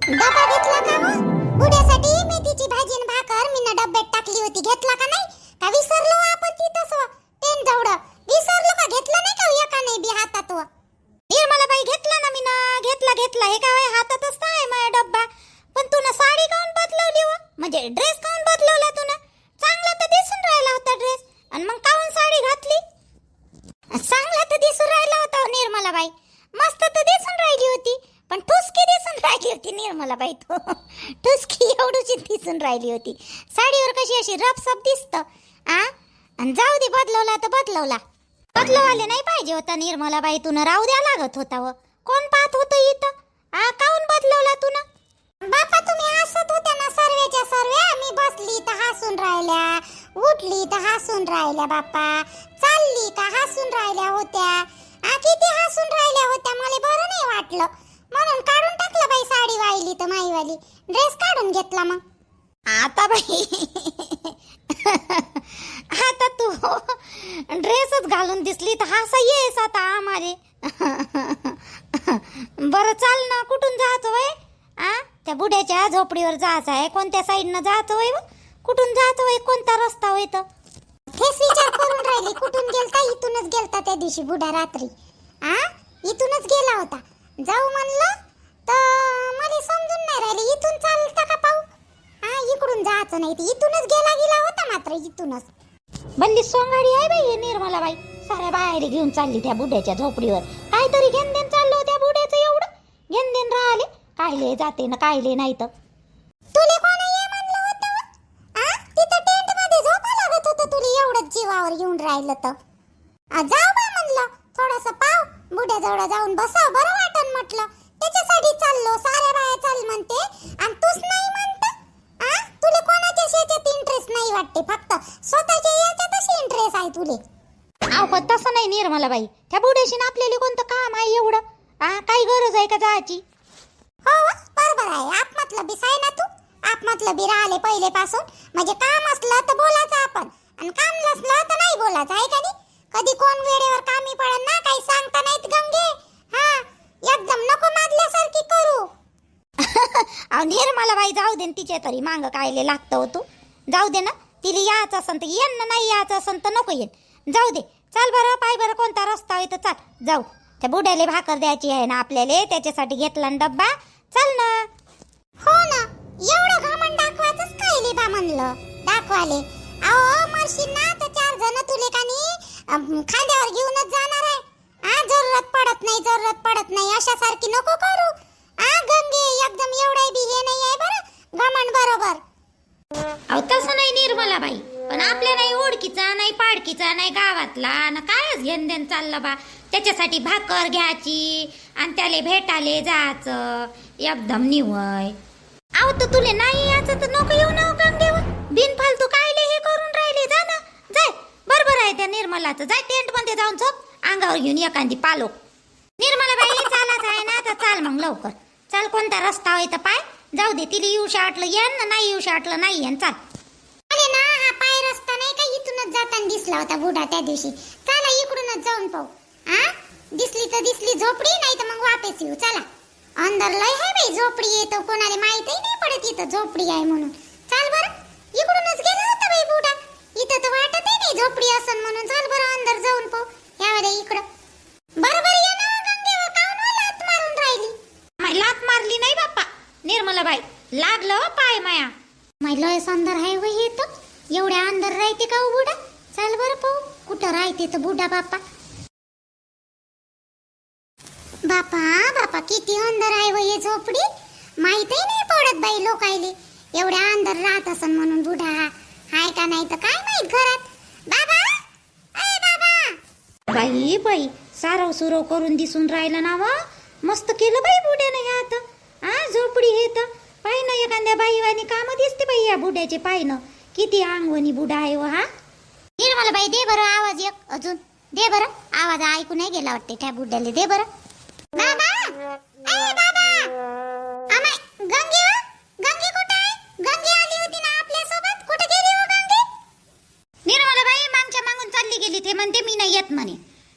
डबा घेतला का हो? बुड्यासाठी मेथीची भाजी आणि भाकर मीना डब्यात टाकली होती, घेतला का नाही? का विसरलो आपण तिथंच पेन जवळ विसरलो का? घेतला नाही का एका नाही बी हातात निर्मला बाई? घेतला ना मीना, घेतला हे काय हातातच आहे माझा डब्बा. पण तू ना साडी काऊन बदलवली हो? म्हणजे ड्रेस काऊन बदलवला तू ना? चांगला तर दिसून राहिला होता ड्रेस, आणि मग काऊन साडी घातली? चांगला तर दिसून राहिला होता निर्मला बाई, मस्त तर दिसून राहिली होती, पण ठुसकी दिसून राहिली होती निर्मला बाई. तो ठुसकी एवढीच दिसून राहिली होती. साडीवर कशी अशी रफसफ दिसत. आणि जाऊ दे, बदलवला तर बदलवाले नाही पाहिजे होता निर्मला बाई, तुला राहू द्या लागत होता. व कोण पाहत होतं इथं? काऊन बदलवला तू ना? बापा तुम्ही हसत होत्या ना सर्वेच्या सर्व, मी बसली तर हसून राहिल्या, उठली तर हसून राहिल्या, बापा चालली का हसून राहिल्या होत्या. किती हसून राहिल्या होत्या, मला बरं नाही वाटलं म्हणून काढून टाकलं बाई. साडी वाहिली तर माईवाली, ड्रेस काढून घेतला. मग आता बाई आता तू ड्रेसच घालून दिसली तर हसा येस आता आम्हाले. बरं चाल ना, कुठून जायचं वय? त्या बुड्याच्या झोपडीवर जायचं आहे. कोणत्या साईडनं जायचं वय? कुठून जायचं वय? कोणता रस्ता होय? तर तेच विचार करून राहिली, कुठून गेलता? इथूनच गेलता त्या दिवशी बुडा रात्री. इथूनच गेला होता. जाऊ म्हणलं तर मला समजून नाही राहिले, इथून चालता का पाहू? इकडून जायचं नाही, इथूनच गेला होता. मात्र इथूनच बल्ली सोंगाडी आहे बाई निर्मला बाई, साऱ्या बाहेर घेऊन चालली त्या बुड्याच्या झोपडीवर. काहीतरी घेण देण चाललं त्या बुड्याचं, एवढं घेण देण राहिले. कायले जाते ना कायले नाही तर. तुले कोण ये म्हणलं होतं? तिथं टेंट मध्ये झोपा लागत होतं, तुला एवढंच जीवावर येऊन राहिलं तर. जाऊ बा म्हणलं, थोडस पाव बुड्याजवळ जाऊन बसाव, बरं वाटन म्हटलं. त्याच्यासाठी चाललो, साऱ्या बाया चाल म्हणते आणि तूच नाही म्हणत. तुला कोणाच्या शेतात इंटरेस्ट नाही वाटते, फक्त स्वतःच्या याच्यातच इंटरेस्ट आहे तुले. पण तसं नाही निर्मला बाई, त्या बुड्याशी आपल्याला कोणतं काम आहे एवढं? काही गरज आहे का जायची? हो बरोबर आहे, आपमतलबी आहे ना तू. आपमतलबी राहिले पहिलेपासून, म्हणजे काम असलं तर बोलायचं आपण, आणि काम नसलं तर नाही बोलायचं, आहे का नाही? कधी कोण वेळेवर कामी पडन ना, काही सांगता नाहीत गंगे. एकदम नको माजल्यासारखी करू. निर्मला बाई जाऊ दे, तिच्या तरी मांग कायले लागतं हो तू. जाऊ दे ना, तिला यायचं असन तर येन ना, नाही यायचं असन तर नको येन. जाऊ दे, चाल बरं, पाय बरं कोणता रस्ता आहे तर चाल जाऊ. त्या बुड्याले भाकर द्यायची आहे ना आपल्याला, त्याच्यासाठी घेतला ना डब्बा. चल ना. हो ना, एवढं घामण दाखवायचंच कायले बा म्हणलं, दाखवाले. अहो मरशील ना तर 4 जण तुले कानी खांद्यावर घेऊनच जाणार आहे. जरूरत पडत नाही अशा सारखी नको करू. गंगे एकदम एवढा बी हे नाही आहे बरं घमंड, बरोबर? अहो तसं नाही निर्मला बाई, पण आपल्या नाही ओळखीचा, नाही पाडकीचा, नाही गावातला ना, कायच घेण देण चाललं बा. त्याच्यासाठी भाकर घ्यायची आणि त्याला भेटाले जायचं, एकदम निवय. अहो तर तुले नाही यायचं तर नको येऊ ना गंगेवर, बिनफालतू कायले हे करून राहिले. जा ना, जाय. बरोबर आहे त्या निर्मलाचं, जाय टेंट मध्ये जाऊन झोप, अंगावर घेऊन एखादी पालो. निर्मला बाई चालाच आहे ना तर चाल मग लवकर चाल. कोणता रस्ता होय तर पाय, जाऊ दे. तिला येऊ शाटलं येन ना, नाही येऊ शाटलं नाही येन, चाल. अरे ना, हा पाय रस्ता नाही का, इथूनच जाताना दिसला होता बुडा त्या दिवशी. चला इकडूनच जाऊन पाहू. दिसली तर दिसली झोपडी, नाही तर मग वापस येऊ. चला, अंदर लय आहे बाई झोपडी, येतो कोणाला माहितही नाही पडत इथं झोपडी आहे म्हणून. चाल बरं, इकडूनच गेला होता बाई बुडा, इथं तर वाटतही नाही झोपडी असन म्हणून. चाल बरं अंदर जाऊन पाहू. यावर इकडं बरोबर ये ना गंगेवर, काऊन लात मारून राहिली? लात मारली नाही बाप्पा निर्मला बाई, लागलं पाय माया. लय सुंदर आहे व हे तर, एवढ्या अंदर राहते का बुडा? चाल बरं पाहू कुठं राहते तर बुडा. बापा किती अंदर आहे व हे झोपडी, माहितही नाही पडत बाई लोकायले. एवढ्या अंदर राहत असन म्हणून बुडा हाय का नाही तर काय माहित घरात. बाबा ए बाबा. बाई सारव सुरव करून दिसून राहिलं ना वा, मस्त केलं बाई बुड्यानं हे आता. झोपडी हे तर पाय ना, एखाद्या बाईवानी काम दिसते बाई या बुड्याचे. पाय ना किती अंगवणी बुडा आहे व हा. निर्मला बाई दे बरं आवाज एक अजून, दे बरं आवाज, ऐकू नाही गेला वाटते त्या बुड्याला. दे बरं बाबा. ए बाबा, अमाय गंगे कुठे आहे? गंगे आली होती ना आपल्या सोबत, कुठे गेली हो गंगे? निर्मला बाई मागच्या मागून चालली गेली. ते म्हणते मी नाही येत म्हणे,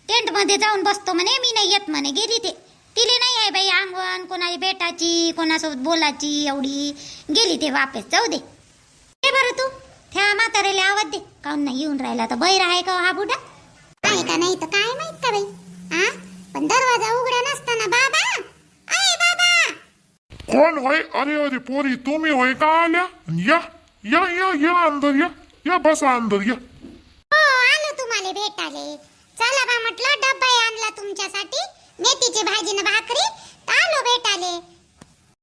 टेंट मध्ये जाऊन बसतो म्हणे, मी नाही येत म्हणे. गेली ते, तिले नाही आहे बाई अंगण, कोणाला भेटायची कोणासोबत बोलायची एवढी गेली ते वापस. जाऊ दे. हे बरं तू त्या म्हाताऱ्याला आवाज दे, काऊन नाही येऊन राहिला? तर बैर आहे का हा बुडा? आहे का नाही तर काय माहित का बाई. हा पण दरवाजा उघडा नसताना बाबा, अय बाबा. कोण होय? अरे अरे पोरी तुम्ही होय का आल्या? या या या या अंदर या, या बसा अंदर या. हो आलो तुम्हाला भेटाले. चला बा म्हटलं डब्बा आणला तुमच्यासाठी, मेथीची भाजी न भाकरी, तर आलो भेटाले.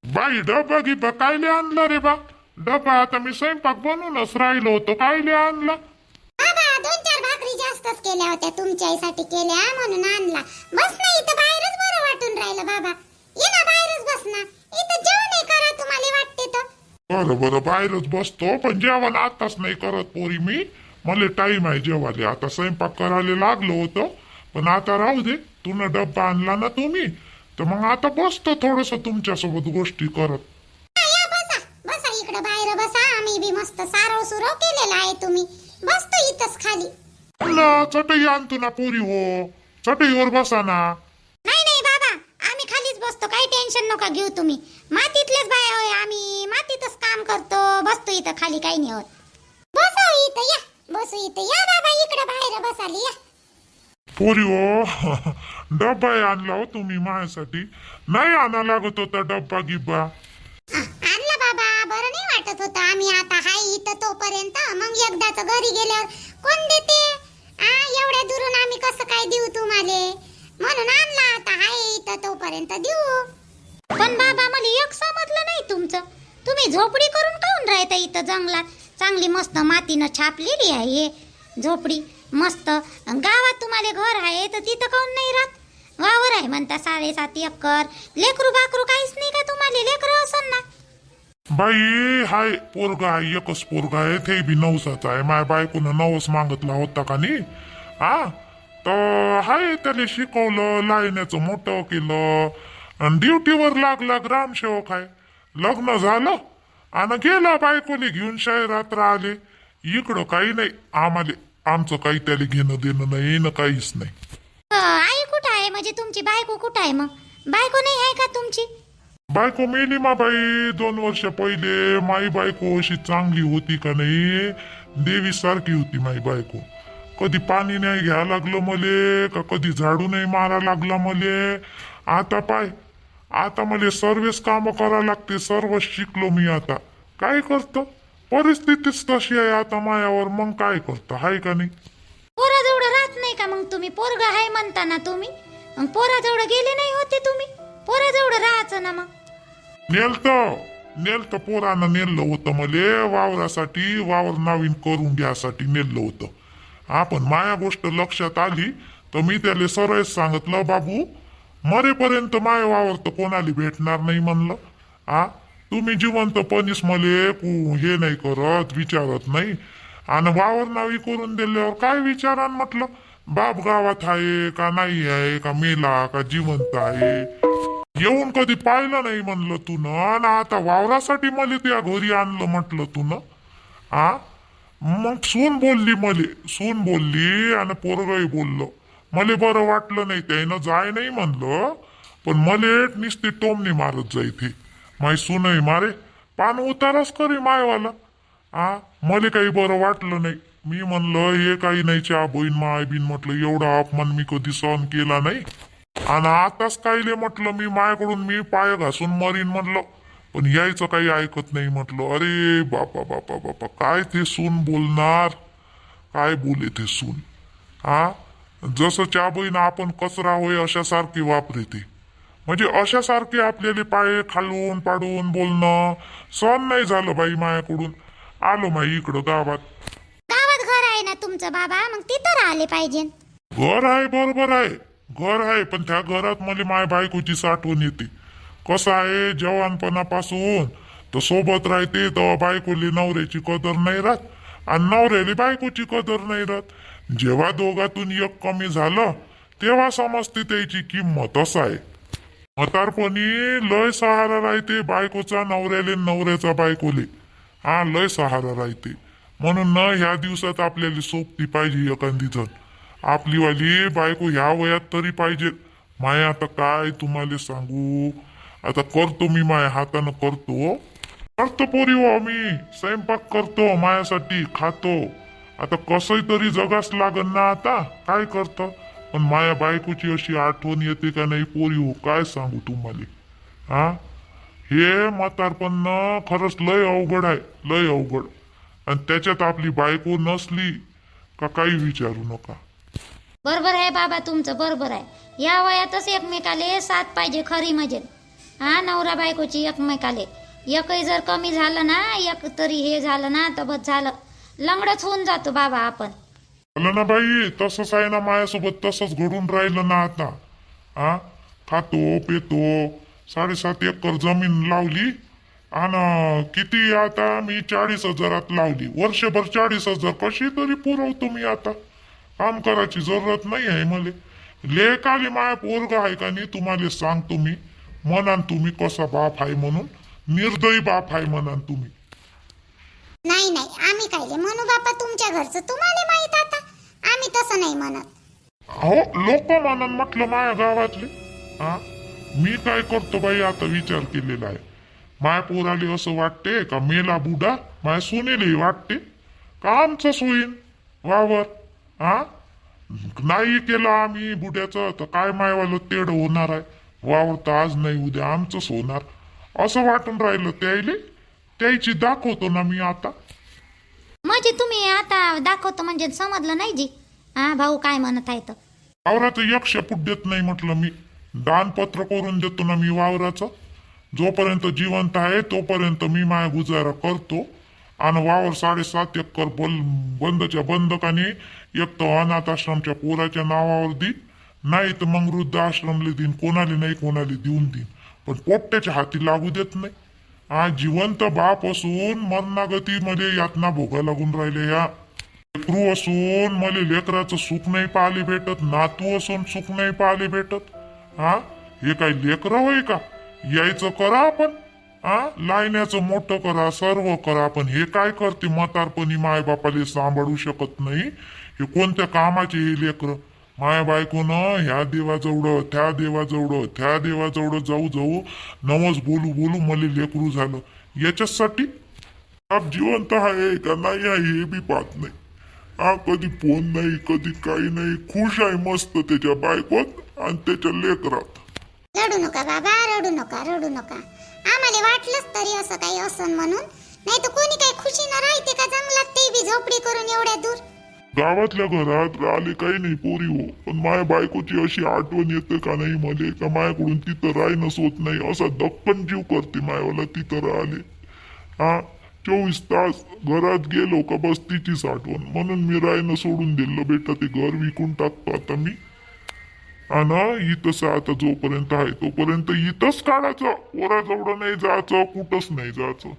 बाई डबा गिबा कायले आणला रे बा? डबा आता मी स्वयंपाक बनवूनच राहिलो होतो, कायले आणला? बाबा 2-4 भाकरी जास्तच केल्या होत्या तुमच्यासाठी केल्या म्हणून आणला. बस ना इथं बाहेरच बरं वाटून राहिलं बाबा. ये ना बाहेरच बस ना, इथं जेवण करा तुम्हाला वाटते तर. बरं बरं बाहेरच बसतो, पण जेवण आताच नाही करत पोरी मी. मला टाइम आहे जेवायला. आता स्वयंपाक करायला लागलो होतो, पण आता राहू दे. तुला डब्बा आणला ना तुम्ही, तर मग आता बसतो थोडस तुमच्यासोबत गोष्टी करत. या बसा बसा इकडं बाहेर बसा. आम्ही बी मस्त सारव सुरव केलेला आहे, तुम्ही बसतो इथंच खाली. ना चटई आणतो ना पोरी हो, चटईवर बसा ना. नाही नाही बाबा, आम्ही खालीच बसतो, काही टेन्शन नका घेऊ तुम्ही. मातीतलेच बाया होय आम्ही, मातीतच काम करतो. बसतो इथं खाली, काही नाही होत. बसू इथं या, बसू इथं या बाबा. इकडे बाहेर बसाली या. पोरी हो डब्बा आणला हो तुम्ही माझ्यासाठी. नाही आणा लागत होता डब्बा गिब्बा. आणला बाबा, बरं नाही वाटत होतं. आम्ही आता हाय इथं तोपर्यंत, मग एकदाच घरी गेल्यावर कोण देते? एवढ्या दुरून आम्ही कसं काय देऊ तुम्हाला? म्हणून आणला. आता हाय इथं तोपर्यंत देऊ. पण बाबा मला एक समजलं नाही तुमचं. तुम्ही झोपडी करून काऊन राहता इथं जंगलात? चांगली मस्त मातीनं छापलेली आहे हे झोपडी मस्त. गावात तुम्हाला घर आहे तर तिथं काऊन नाही राहत? वावर आहे म्हणता 7.5 एकर. लेकरू बाकरू काहीच नाही का तुम्हाला? लेकरं असन ना? बाई हाय पोरगा आहे, एकच पोरगा आहे, ते बी नवसाचा आहे. माझ्या बायकोनं नवस मागितला होता का नाही. तर हाय त्याला शिकवलं, लायण्याचं मोठं केलं, आणि ड्युटीवर लागला. ग्रामसेवक आहे. लग्न झालं आणि गेला बायकोले घेऊन शहरात राहिले. इकडं काही नाही आम्हाला. आमचं काही त्याला घेणं देणं नाही ना काहीच नाही. आई कुठं आहे? म्हणजे तुमची बायको कुठं आहे? मग बायको नाही आहे का तुमची? बायको मेली मा बाई 2 वर्ष पहिले. माई बायको अशी चांगली होती का नाही, देवी सारखी होती माई बायको. कधी पाणी नाही घ्यायला लागलं मले, का कधी झाडू नाही मारा लागला मले. आता पाय, आता मला सर्वच काम करावं लागते. सर्व शिकलो मी आता. काय करतो, परिस्थितीच तशी आहे आता मायावर. मग काय करतो, हाय का नाही? पोराजवळ राहत नाही का मग तुम्ही? पोरगा आहे म्हणता ना तुम्ही, मग पोराजवळ गेले नाही होते तुम्ही? पोराजवळ राहायचं ना मग. नेलतं पोरानं नेलं होतं मले वावरासाठी. वावर नवीन करून घ्यासाठी नेलं होतं. पण माया गोष्ट लक्षात आली तर मी त्याला सरळ सांगितलं, बाबू मरेपर्यंत माय वावर तर कोणाला भेटणार नाही म्हणलं. तुम्ही जिवंतपणीच मले हे नाही करत, विचारत नाही. आणि वावर नावी करून दिल्यावर काय विचारान म्हटलं? बाप गावात आहे का नाही आहे, का मेला का जिवंत आहे, येऊन कधी पाहिलं नाही म्हणलं तू न. आणि आता वावरासाठी मला त्या घरी आणलं म्हटलं तू न. मग सून बोलली मले, सून बोलली आणि पोरगही बोललं. मले बरं वाटलं नाही. त्यानं जाय नाही म्हणलं, पण मले नुसती टोमणी मारत जायते. माय सूनही मारे, पान उतारच करी मायवाला. मले काही बरं वाटलं नाही. मी म्हणलं हे काही नाही, चा बहीण माय बिन म्हटलं एवढा अपमान मी कधी सहन केला नाही. आणि आताच कायले म्हटलं मी मायाकडून मी पाय घासून मरीन म्हणलं, पण यायचं काही ऐकत नाही म्हटलं. अरे बापा बापा बापा, काय ते सून बोलणार, काय बोले ते सून. जसं चा बहीण आपण कचरा होय अशासारखी वापरते. म्हणजे अशासारखे आपल्याला पाय खालून पाडून बोलणं सहन नाही झालं बाई मायाकडून. आलो माई इकडं गावात. गावात घर आहे ना तुमचं बाबा, मग तिथं राहिले पाहिजे. घर आहे, बरोबर आहे, घर आहे, पण त्या घरात मला माय बायकोची साठवण येते. कसं आहे, जवानपणापासून तर सोबत राहते तेव्हा बायकोली नवऱ्याची कदर नाही राहत, आणि नवऱ्याला बायकोची कदर नाही राहत. जेव्हा दोघातून एक कमी झालं तेव्हा समजते त्याची किंमत. असं आहे. म्हातारपणी लय सहारा राहते बायकोचा नवऱ्याले, नवऱ्याचा बायकोले. लय सहारा राहते. म्हणून न ह्या दिवसात आपल्याला सोबती पाहिजे एखादी जण. आपली वाली बायको ह्या वयात तरी पाहिजे. माया आता काय तुम्हाला सांगू, आता करतो मी माया हातानं करतो पोरी हो, मी स्वयंपाक करतो मायासाठी खातो. आता कसंही तरी जगास लागन ना, आता काय करतं. पण माया बायकोची अशी आठवण येते का नाही पोरी हो, काय सांगू तुम्हाला. हा, हे म्हातारपण खरंच लय अवघड आहे, लय अवघड. आणि त्याच्यात आपली बायको नसली का काही विचारू नका. बरोबर आहे बाबा तुमचं, बरोबर आहे. या वयातच एकमेकाले साथ पाहिजे खरी मजेत. हा, नवरा बायकोची एकमेकाले. एकही जर कमी झालं ना, एक तरी हे झालं ना, तर बस झालं, लंगडच होऊन जातो बाबा आपण. झालं ना बाई, तसंच आहे ना माझ्यासोबत, तसंच घडून राहिलं ना आता. हा, खातो पितो, 7.5 एकर जमीन लावली आणि किती आता मी 40,000 लावली. वर्षभर 40,000 कशी तरी पुरवतो मी आता. काम करायची जरूरत नाही आहे मला. लेक आली माया पोरग आहे का नाही तुम्हाला सांगतो मी. म्हणान तुम्ही कसा बाप आहे म्हणून, निर्दयी बाप आहे म्हणान तुम्ही. नाही नाही, आम्ही काय म्हणू बापा, तुमच्या घरचं तुम्हाला माहित. आता आम्ही तसं नाही म्हणत. हो, लोक म्हणून म्हटलं माया गावातले. हा, मी काय करतो बाई, आता विचार केलेला आहे. माया पोराले असं वाटते का मेला बुडा माया सोनेले वाटते का आमचंच होईन वावर. हा, नाही केलं आम्ही बुड्याचं तर काय मायवालं तेड होणार आहे. वावर तर आज नाही उद्या आमचंच होणार असं वाटून राहिलं त्याईले. त्याची दाखवतो ना मी आता. म्हणजे तुम्ही आता दाखवतो म्हणजे समजलं नाही जी. हा, भाऊ काय म्हणत आहे तर. वावराचं 1 शेपूट देत नाही म्हटलं मी. दानपत्र करून देतो ना मी वावराचं. जोपर्यंत जिवंत आहे तोपर्यंत मी माया गुजारा करतो. आणि वावर 7.5 एकर बंदच्या बंद का नाही, एक तर अनाथ आश्रमच्या पोराच्या नावावर देईन, नाही तर मग वृद्ध आश्रमले देईन. कोणाला नाही कोणाला देऊन देईन, पण पोट्ट्याच्या हाती लागू देत नाही. हा, जिवंत बाप असून मरणागतीमध्ये यातना भोगा लागून राहिले. या लेकरू असून मला लेकराचं सुख नाही पाहायला भेटत, नातू असून सुख नाही पाहायला भेटत. हा, हे काही लेकरं होय का. यायचं करा आपण, हा, लायण्याचं मोठं करा, सर्व करा. पण हे काय करते म्हातारपणी मायबापाला सांभाळू शकत नाही. हे कोणत्या कामाचे हे लेकर. माया बायकोनं ह्या देवाजवळ त्या देवाजवळ त्या देवाजवळ जाऊ जाऊ नवस बोलू बोलू मला लेकरू झालं. याच्यासाठी आप जिवंत आहे का नाही आहे हे बी पाहत नाही. हा, कधी फोन नाही कधी काही नाही. खुश आहे मस्त त्याच्या बायकोत आणि त्याच्या लेकरात. रडू नका बाबा, रडू नका, रडू नका. आम्हाला वाटलंच तरी असं काही असं म्हणून. नाही तर कोणी काही खुशीनं राहते का जंगलात, ते बी झोपडी करून एवढ्या दूर. गावातल्या घरात राहिले काही नाही पोरी हो, पण माया बायकोची अशी आठवण येते का नाही मले, का मायाकडून तिथं राहणंच होत नाही. असा दक्कन जीव करते मायावाला तिथं राहिले. हा, 24 तास घरात गेलो का बस तिचीच आठवण. म्हणून मी राहणं सोडून दिलं बेटा. ते घर विकून टाकतो आता मी. आणि इथंच आता जोपर्यंत आहे तोपर्यंत इथंच काढायचं. पोराजवळ नाही जायचं, कुठंच नाही जायचं.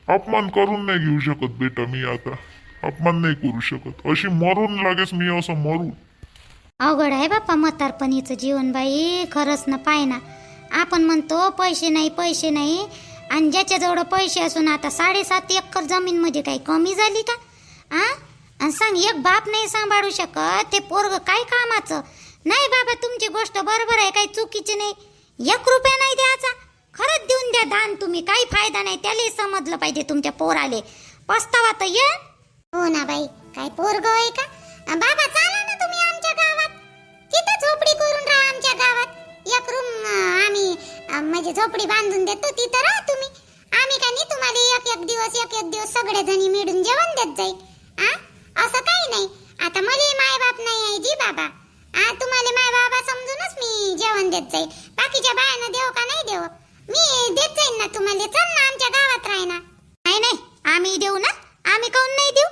अपमान करून नाही घेऊ शकत बेटा मी आता. अपमान नाही करू शकत. अशी मरून लागेच मी असं मरू. अवघड आहे बाप्पा म्हातारपणीचं जीवन बाई. खरंच ना, पाय ना, आपण म्हणतो पैसे नाही पैसे नाही, आणि ज्याच्याजवळ पैसे असून आता 7.5 एकर जमीन म्हणजे काही कमी झाली का. आ, आणि सांग, एक बाप नाही सांभाळू शकत, ते पोरग काय कामाचं. नाही बाबा, तुमची गोष्ट बरोबर आहे, काही चुकीची नाही. 1 रुपया नाही द्यायचा, खरंच देऊन द्या दान तुम्ही, काही फायदा नाही. त्याला समजलं पाहिजे तुमच्या पोराले. पस्तावा तर ये. हो ना बाई, काय पोरग आहे का. बाबा चला ना तुम्ही आमच्या गावात, तिथं झोपडी करून राहा आमच्या गावात. 1 रूम आम्ही म्हणजे झोपडी बांधून देतो, तिथं राहा तुम्ही. आम्ही का नाही तुम्हाला एक दिवस सगळे जणी मिळून जेवण देत जाईल. असं काही नाही. आता मला माय बाप नाही आहे जी बाबा. तुम्हाला माय बाबा समजूनच मी जेवण देत जाईल. बाकीच्या बायांना देव का नाही देव, मी देत जाईल ना तुम्हाला. चल ना आमच्या गावात राह ना. नाही नाही, आम्ही देऊ ना, आम्ही काऊन नाही देऊ.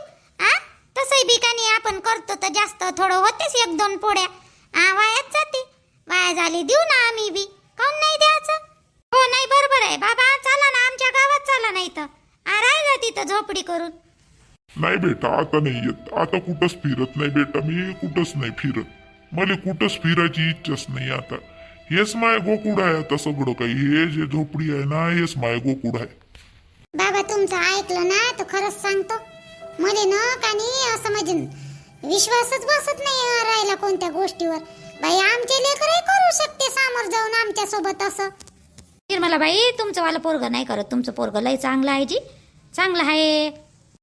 तसंही बिकानी आपण करतो तर जास्त थोडं होतेच, 1-2 पोळ्या वायाच जाते. वाया झाली देऊ ना आम्ही बी, काऊन नाही द्यायचं. हो, नाही बरोबर आहे बाबा. चला ना आमच्या गावात, चला. नाही तर राहिला तिथं झोपडी करून. नाही बेटा, आता नाही येत. आता कुठंच फिरत नाही बेटा मी, कुठंच नाही फिरत. मला कुठंच फिरायची इच्छाच नाही आता. हेच माय गोकुळ आहे आता सगळं काही. हे जे झोपडी आहे ना, हेच माय गोकुळ आहे. बाबा तुमचं ऐकलं ना तर खरंच सांगतो, मला ना का नाही असं म्हणजे विश्वासच बसत नाही राहिला कोणत्या गोष्टीवर. बाई आमचे लेकरही करू शकते समोर जाऊन आमच्या सोबत असं. निर्मला बाई तुमचं वाला पोरग नाही करत, तुमचं पोरग लय चांगलं आहे जी, चांगलं आहे.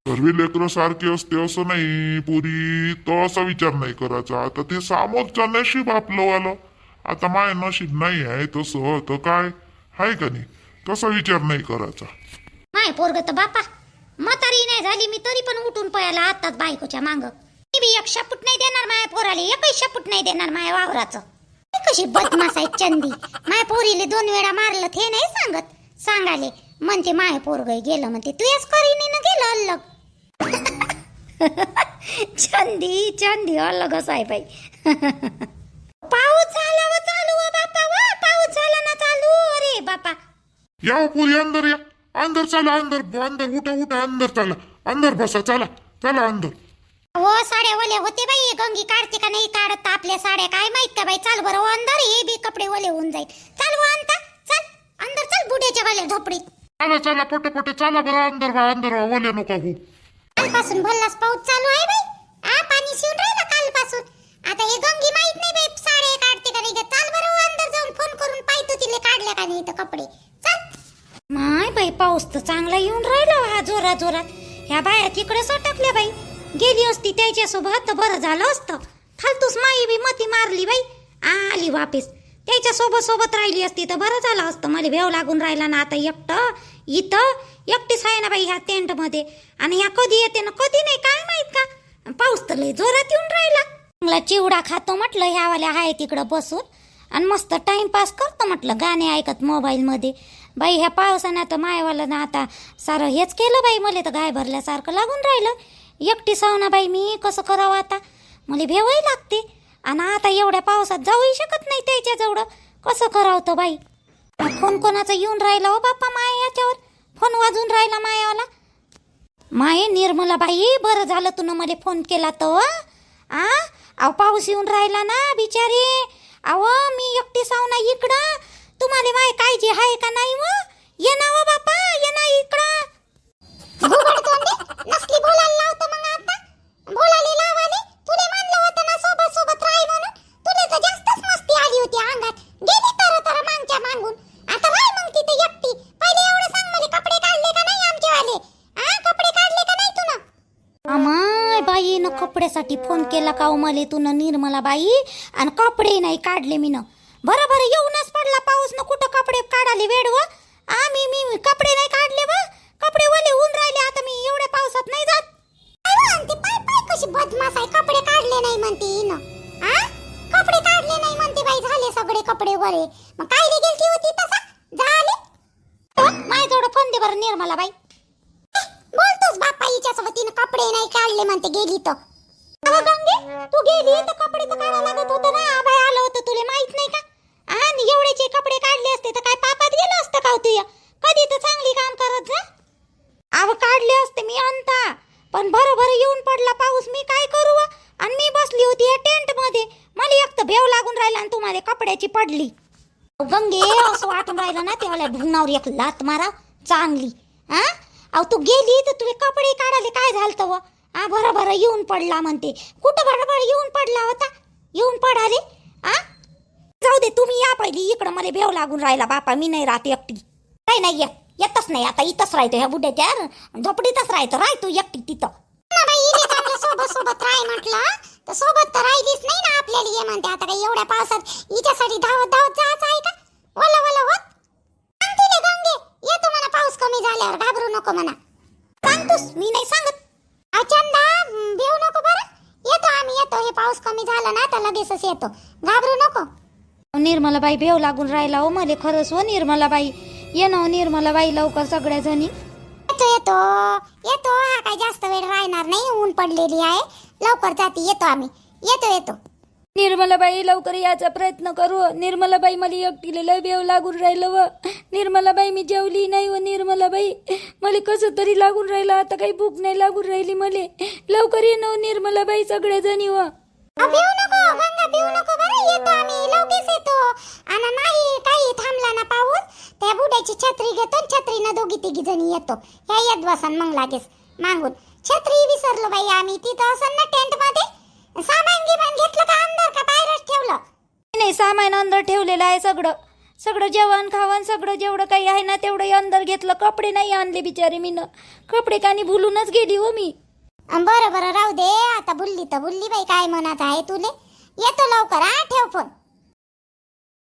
सर्व लेकरं सारखे असते असं नाही पुरी, तो असा विचार नाही करायचा. आता ते समोरचं नशीब आपलं वालं, आता माय नशीब नाही आहे तसं तर काय आहे का नाही, तसा विचार नाही करायचा. माय पोरग तर बापा म्हातारी नाही झाली मी तरी पण उठून पळाला आताच बायकोच्या मांग. मी बी एक शपूट नाही देणार माया पोराला, एकही शपूट नाही देणार माया वावराचं. कशी बदमाश आहे चंदी, माया पोरीले 2 वेळा मारलं ते नाही सांगत, सांगाले म्हणते माय पोरग गेलं म्हणते तुझ्याच करीने ना गेलं अल्लग. चंदी चंदी अलगच आहे बाई. पाऊस झाला व चालू व बापा व पाऊस झाला ना चालू. अरे बापा या पुरी अंदर या, अंदर चला, अंदर अंदर उठा उठा, अंदर चला, अंदर बसा, चला चला अंदर. हो साड्या ओले होते बाई, गंगी काढते का नाही काढत आपल्या साड्या काय माहित का बाई. चाल बरं अंदर, हे बी कपडे ओले होऊन जाईल. चाल व अंता चल अंदर चल बुड्याच्या वाल्या झोपडीत. चला चला पट चला बरं अंदर बा, अंदर ओले नका हो. कालपासून भल्लास पाऊस चालू आहे बाई. पाणी शिवून राहिलं कालपासून. आता हे गंगी माहित नाही बाई साड्या काढते का नाही. चाल बरं अंदर जाऊन फोन करून पाहतो तिले काढल्या का नाही तर कपडे. चल माय बाई पाऊस तर चांगला येऊन राहिला हा जोरात जोरात. ह्या बाया तिकडे सटकल्या बाई, गेली असती त्याच्यासोबत तर बरं झालं असतं. फालतूस माई बी मती मारली बाई, आली वापस. त्याच्या सोबत राहिली असती तर बरं झालं असतं. मला भेव लागून राहिला ना आता एकटं इथं, एकटीच आहे ना बाई ह्या टेंट मध्ये. आणि ह्या कधी येते ना कधी नाही काय माहित का. पाऊस तर लय जोरात येऊन राहिला. चांगला चिवडा खातो म्हटलं ह्यावाल्या आहे तिकडं बसून, आणि मस्त टाइमपास करतो म्हटलं गाणे ऐकत मोबाईल मध्ये. बाई ह्या पावसानं तर मायवाला ना आता सारं हेच केलं बाई, मला तर गाय भरल्यासारखं लागून राहिलं. एकटी सावना बाई मी कसं करावं आता, मला भेवही लागते. आणि आता एवढ्या पावसात जाऊही शकत नाही त्याच्याजवळ, कसं करावं तर बाई. फोन कोणाचा येऊन राहिला हो बाप्पा माया, याच्यावर फोन वाजून राहिला मायावाला. माये निर्मला बाई बरं झालं तुनं मला फोन केला तर. अहो पाऊस येऊन राहिला ना बिचारे. अहो मी एकटी सावना इकडं, तुम्हाला माय काळजी आहे का नाही व. ये ना व बाप्पा ये ना इकडं. नसली बोलायला लावतो मग आता. बोलायला लावाले तुले म्हणलं होतं ना सोबत राही म्हणून. तुले तर जास्तच मस्ती आली होती अंगात. गेली तर मागच्या मागून. आता राही मग तिथे एकटी. पहिले एवढं सांग मला कपडे काढले का नाही आमचे वाले. कपडे काढले का नाही तुला. अमाय बाईनं कपड्यासाठी फोन केला का हो मले तुनं निर्मला बाई, आणि कपडे नाही काढले मीनं. बरोबर येऊनच पडला पाऊस ना, कुठं कपडे काढाले वेड व. मी कपडे नाही काढले व, कपडे ओले होऊन राहिले. आता मी एवढ्या पावसात नाही जात. म्हणते पाय कशी बदमाश आहे. कपडे काढले नाही म्हणते हिनं. कपडे काढले नाही म्हणते बाई. झाले सगळे कपडे वरे. मग कायले गेलती होती तसा झाले. माय थोडं फोन दे बरं निर्मला बाई. बोलतोस बाप्पा हिच्या सोबत. तिनं कपडे नाही काढले म्हणते गेली तर. अगं गंगे तू गेली तर कपडे तर काढा लागत होतं ना. बाई आलं होतं तुला माहित नाही का. आणि एवढेचे कपडे काढले असते तर काय पापात गेलं असतं का तुया. कधी तर चांगली काम करत जा. अहो काढले असते मी अंता, पण बरोबर येऊन पडला पाऊस. मी काय करू. आणि मी बसली होती या टेंट मध्ये, मला एक तर भेव लागून राहिला आणि तुम्हाला कपड्याची पडली. गंगे असं वाटून राहिलं ना तेव्हा ढुंगणावर एक लात मारा चांगली. अहो तू गेली तर तुझे कपडे काढाले काय झालतं व. बरोबर येऊन पडला म्हणते. कुठं बरोबर येऊन पडला होता. येऊन पडाले. जाऊ दे तुम्ही या पहिली इकडं, मला भेव लागून राहिला बापा. मी नाही राहत एकटी. काही नाही येतच नाही आता. इथंच राहतो ह्या बुड्याच्या झोपडीतच राहतो. राह तू एकटी तिथं. सोबत राही म्हटलं तर सोबत तर राहिलीच नाही ना आपल्याला. ये म्हणते आता काही एवढ्या पावसात हिच्यासाठी धावत जायचं आहे का. वला होत सांगते गंगे. येतो म्हणा पाऊस कमी झाल्यावर, घाबरू नको म्हणा. सांगतोस मी नाही सांगत. चंदा भेऊ नको बरं. येतो आम्ही येतो. हे पाऊस कमी झाला ना तर लगेचच येतो. घाबरू नको. निर्मला बाई भेव लागून राहिला हो मला खरंच हो. निर्मला बाई ये ना निर्मला बाई लवकर सगळ्या जणी. येतो. हा काय जास्त वेळ राहणार नाही. ऊन पडलेली आहे. लवकर जाती. येतो आम्ही. येतो. निर्मलाबाई लवकर याचा प्रयत्न करू. निर्मलाबाई मला एकटीला लय भेव लागून राहिलं व. निर्मलाबाई मी जेवली नाही व. निर्मलाबाई मला कसं तरी लागून राहिलं. आता काही भूक नाही लागून राहिली मला. लवकर ये ना निर्मलाबाई सगळ्या जणी व. भिऊ नको गंगा, भिऊ नको बरं. येतो आम्ही लगेच येतो. आणि नाही काही थांबला ना पाऊस, त्या बुड्याची छत्री घेतो. छत्रीनं 2-3 जणी येतो. ह्या येत बसन मग लागेच मागून. छत्री विसरलो बाई आम्ही. तिथं असं ना टेंट मध्ये. सामान गिमान घेतलं का अंदर का बाहेरच ठेवलं. नाही, सामान अंदर ठेवलेलं आहे सगळं सगळं जेवण खावण सगळं जेवढं काही आहे ना तेवढं अंदर घेतलं. कपडे नाही आणले बिचारे मीनं. कपडे कानी भुलूनच गेली हो मी. बरं बरं राहू दे, आता बुल्ली तर बुल्ली बाई, काय मनात आहे तुले. येतो लवकर, हा ठेव फोन.